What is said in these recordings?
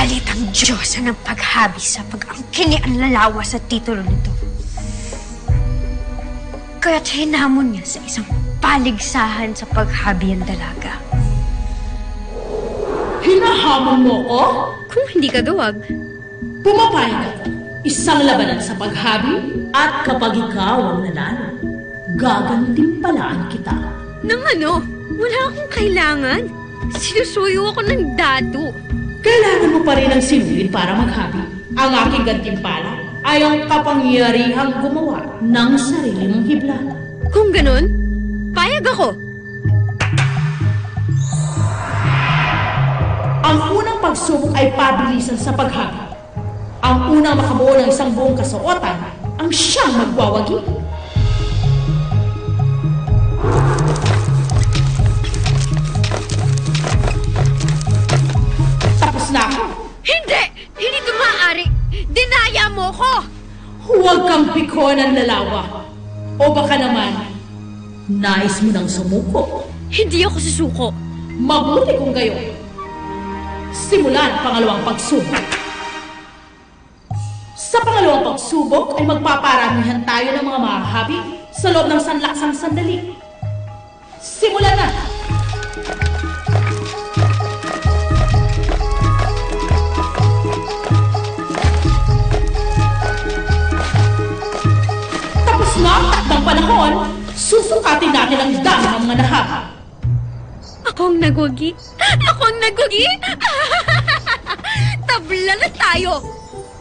Galit ang Diyosa ng paghabi sa pag-angkin ni Anlalawa sa titulo nito. Kaya't hinamon niya sa isang paligsahan sa paghabi ang dalaga. Hinahamon mo ko? Kung hindi ka duwag, Pumapayag ako. Isang labanan sa paghabi at kapag ikaw ang nanalo, gagantimpalaan kita. nang ano? Wala akong kailangan. Sinusuyo ako ng dado. Kailangan mo pa rin ng sinulit para maghabi. Ang aking gantimpala ay ang kapangyarihang gumawa ng sarili mong hibla. Kung ganun, payag ako. Ang unang pagsubok ay pabilisan sa paghabi. Ang unang makabuo ng isang buong kasuotan ang siyang magwawagi. Tapos na ako. Hindi! Hindi ito maaari! Dinaya mo ko! Huwag kang pikon ng lalawa. O baka naman, nais mo nang sumuko. Hindi ako susuko. Mabuti kung gayon. Simulan ang pangalawang pagsubok. Sa pangalawang pagsubok ay magpaparamihan tayo ng mga mahahabi sa loob ng sanlaksang sandali. Simulan na! Tapos na ang takdang panahon, susukatin natin ang dami ng mga nahaha. Akong nagwagi? Akong nagwagi? Tabla na tayo!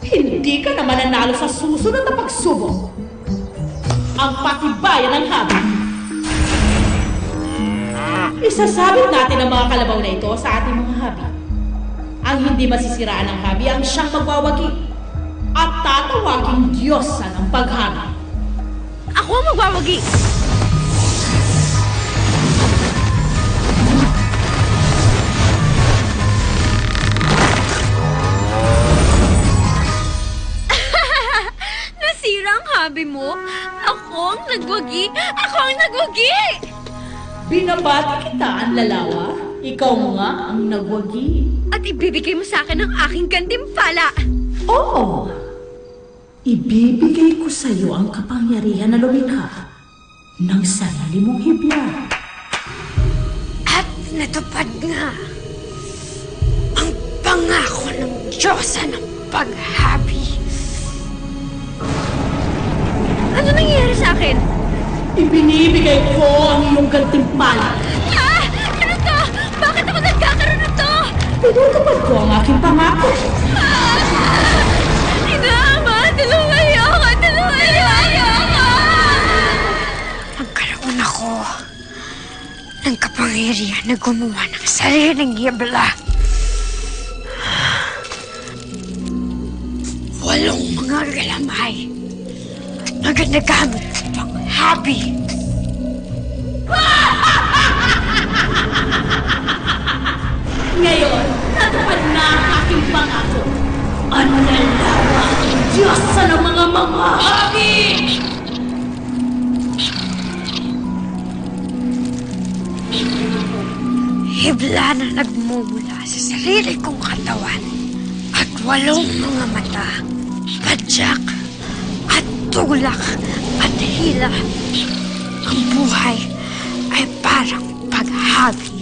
Hindi ka naman nanalo sa susunod na pagsubok. Ang patibayan ng habi. Isasabit natin ang mga kalabaw na ito sa ating mga habi. Ang hindi masisiraan ng habi ang siyang magwawagi at tatawaging Diyosa ng paghabi. Ako ang magwawagi! Nasira ang habi mo? Ako ang nagwagi! Ako ang nagwagi! Binabati kita, ang lalawa. Ikaw nga ang nagwagi. At ibibigay mo sa akin ang aking gantimpala! Oo. Ibibigay ko sa iyo ang kapangyarihan na lumikha ng sarili mong hibla. At natupad nga ang pangako ng Diyosa ng paghabi. Ano nangyayari sa akin? Ibinibigay ko ang iyong gantimpala. Ah! Ano to? Bakit ako nagkakaroon nito? Pinutupad ko ang aking pangako. Inama! Tulungan niyo ako! Tulungan niyo ako! Nagkaroon ako ng kapangyarihan na gumawa ng sariling hibla. 8 mga galamay na ginagamit sa panghabi. Ngayon, natupad na ang aking pangako. Ano na lawa ang Diyosa ng mga manghahabi! Hibla na nagmumula sa sarili kong katawan at 8 mga mata, padyak at tulak at hila. Ang buhay ay parang paghabi.